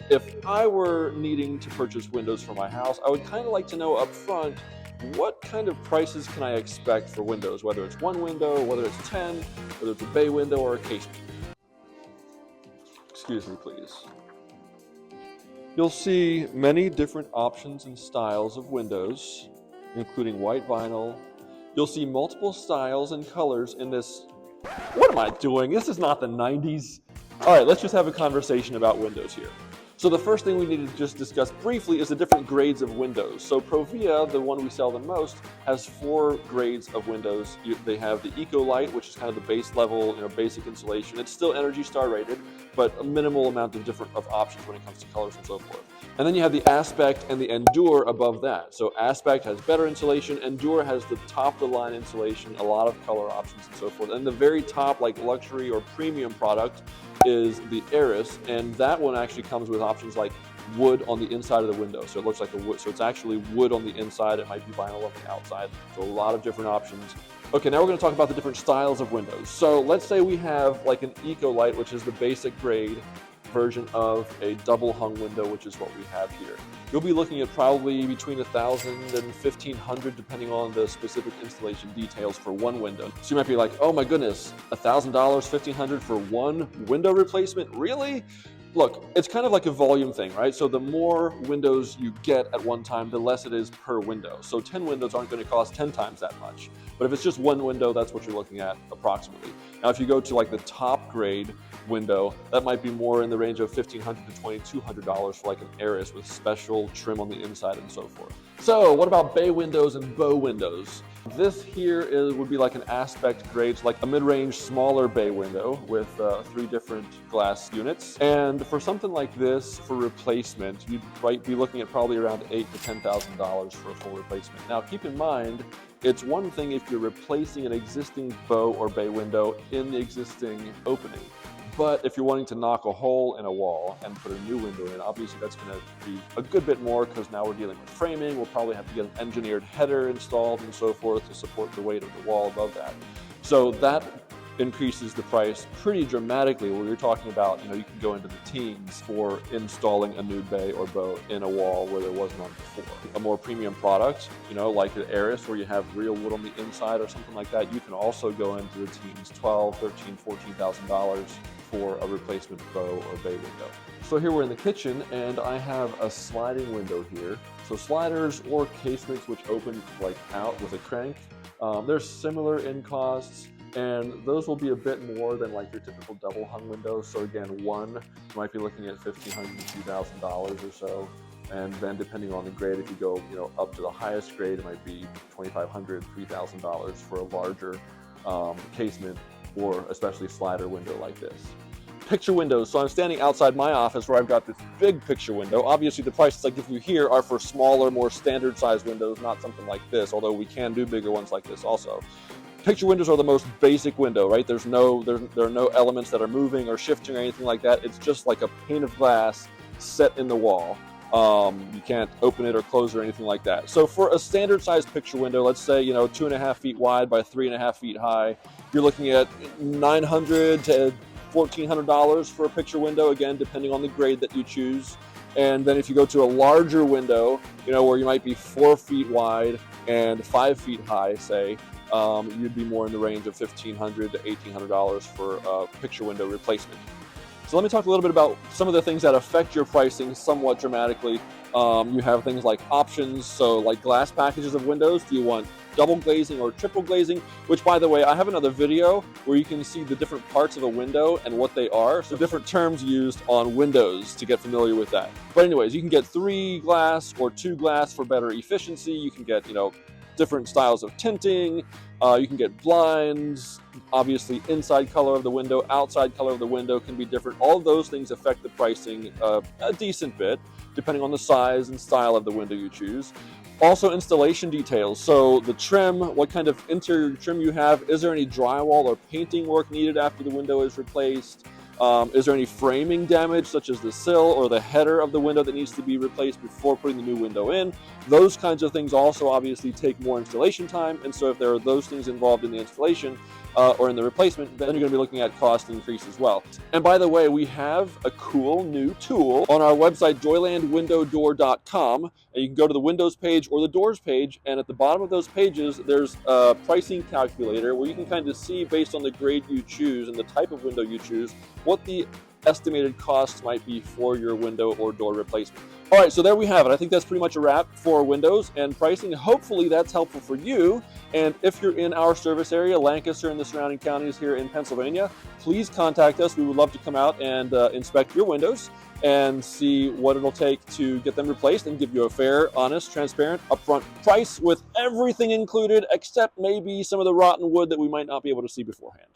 if I were needing to purchase windows for my house, I would kind of like to know up front, what kind of prices can I expect for windows, whether it's one window, whether it's 10, whether it's a bay window or a casement. Excuse me, please. You'll see many different options and styles of windows, including white vinyl. You'll see multiple styles and colors in this. What am I doing? This is not the 90s. All right, let's just have a conversation about windows here. So the first thing we need to just discuss briefly is the different grades of windows. So Provia, the one we sell the most, has 4 grades of windows. They have the Eco Light, which is kind of the base level, basic insulation. It's still Energy Star rated, but a minimal amount of options when it comes to colors and so forth. And then you have the Aspect and the Endure above that. So Aspect has better insulation, Endure has the top of the line insulation, a lot of color options and so forth. And the very top, like luxury or premium product, is the Eris, and that one actually comes with options like wood on the inside of the window. So it looks like a wood, so it's actually wood on the inside, it might be vinyl on the outside. So a lot of different options. Okay, now we're going to talk about the different styles of windows. So let's say we have like an Eco Light, which is the basic grade version of a double hung window, which is what we have here. You'll be looking at probably between $1,000 and $1,500 depending on the specific installation details for one window. So you might be like, oh my goodness, $1,000, $1,500 for one window replacement? Really? Look, it's kind of like a volume thing, right? So the more windows you get at one time, the less it is per window. So 10 windows aren't going to cost 10 times that much. But if it's just one window, that's what you're looking at approximately. Now, if you go to like the top grade window, that might be more in the range of $1,500 to $2,200 for like an Eris with special trim on the inside and so forth. So what about bay windows and bow windows? This here would be like an Aspect grade, so like a mid-range smaller bay window with 3 different glass units. And for something like this, for replacement, you might be looking at probably around $8,000 to $10,000 for a full replacement. Now keep in mind, it's one thing if you're replacing an existing bow or bay window in the existing opening. But if you're wanting to knock a hole in a wall and put a new window in, obviously that's going to be a good bit more because now we're dealing with framing. We'll probably have to get an engineered header installed and so forth to support the weight of the wall above that. So that increases the price pretty dramatically, where you're talking about, you can go into the teens for installing a new bay or bow in a wall where there was none before. A more premium product, like an Eris where you have real wood on the inside or something like that, you can also go into the teens, $12,000, $13,000, $14,000 for a replacement bow or bay window. So here we're in the kitchen and I have a sliding window here. So sliders or casements which open like out with a crank, they're similar in costs, and those will be a bit more than like your typical double hung windows. So again, one, you might be looking at $1,500 to $2,000 or so. And then depending on the grade, if you go up to the highest grade, it might be $2,500, $3,000 for a larger casement or especially slider window like this. Picture windows. So I'm standing outside my office where I've got this big picture window. Obviously the prices I give you here are for smaller, more standard size windows, not something like this, although we can do bigger ones like this also. Picture windows are the most basic window, right? There are no elements that are moving or shifting or anything like that. It's just like a pane of glass set in the wall. You can't open it or close it or anything like that. So for a standard sized picture window, let's say 2.5 feet wide by 3.5 feet high, you're looking at $900 to $1,400 for a picture window, again depending on the grade that you choose. And then if you go to a larger window, where you might be 4 feet wide and 5 feet high, say, you'd be more in the range of $1,500 to $1,800 for a picture window replacement. So let me talk a little bit about some of the things that affect your pricing somewhat dramatically. You have things like options, so like glass packages of windows. Do you want double glazing or triple glazing? Which, by the way, I have another video where you can see the different parts of a window and what they are. So different terms used on windows to get familiar with that. But anyways, you can get 3 glass or 2 glass for better efficiency. You can get, different styles of tinting. You can get blinds. Obviously, inside color of the window, outside color of the window can be different. All of those things affect the pricing a decent bit, depending on the size and style of the window you choose. Also, installation details. So the trim, what kind of interior trim you have, is there any drywall or painting work needed after the window is replaced? Is there any framing damage, such as the sill or the header of the window that needs to be replaced before putting the new window in? Those kinds of things also obviously take more installation time, and so if there are those things involved in the installation or in the replacement, then you're going to be looking at cost increase as well. And by the way, we have a cool new tool on our website, joylandwindowdoor.com, and you can go to the windows page or the doors page, and at the bottom of those pages, there's a pricing calculator where you can kind of see, based on the grade you choose and the type of window you choose, what the estimated costs might be for your window or door replacement. All right, so there we have it. I think that's pretty much a wrap for windows and pricing. Hopefully that's helpful for you. And if you're in our service area, Lancaster and the surrounding counties here in Pennsylvania, please contact us. We would love to come out and inspect your windows and see what it'll take to get them replaced and give you a fair, honest, transparent, upfront price with everything included, except maybe some of the rotten wood that we might not be able to see beforehand.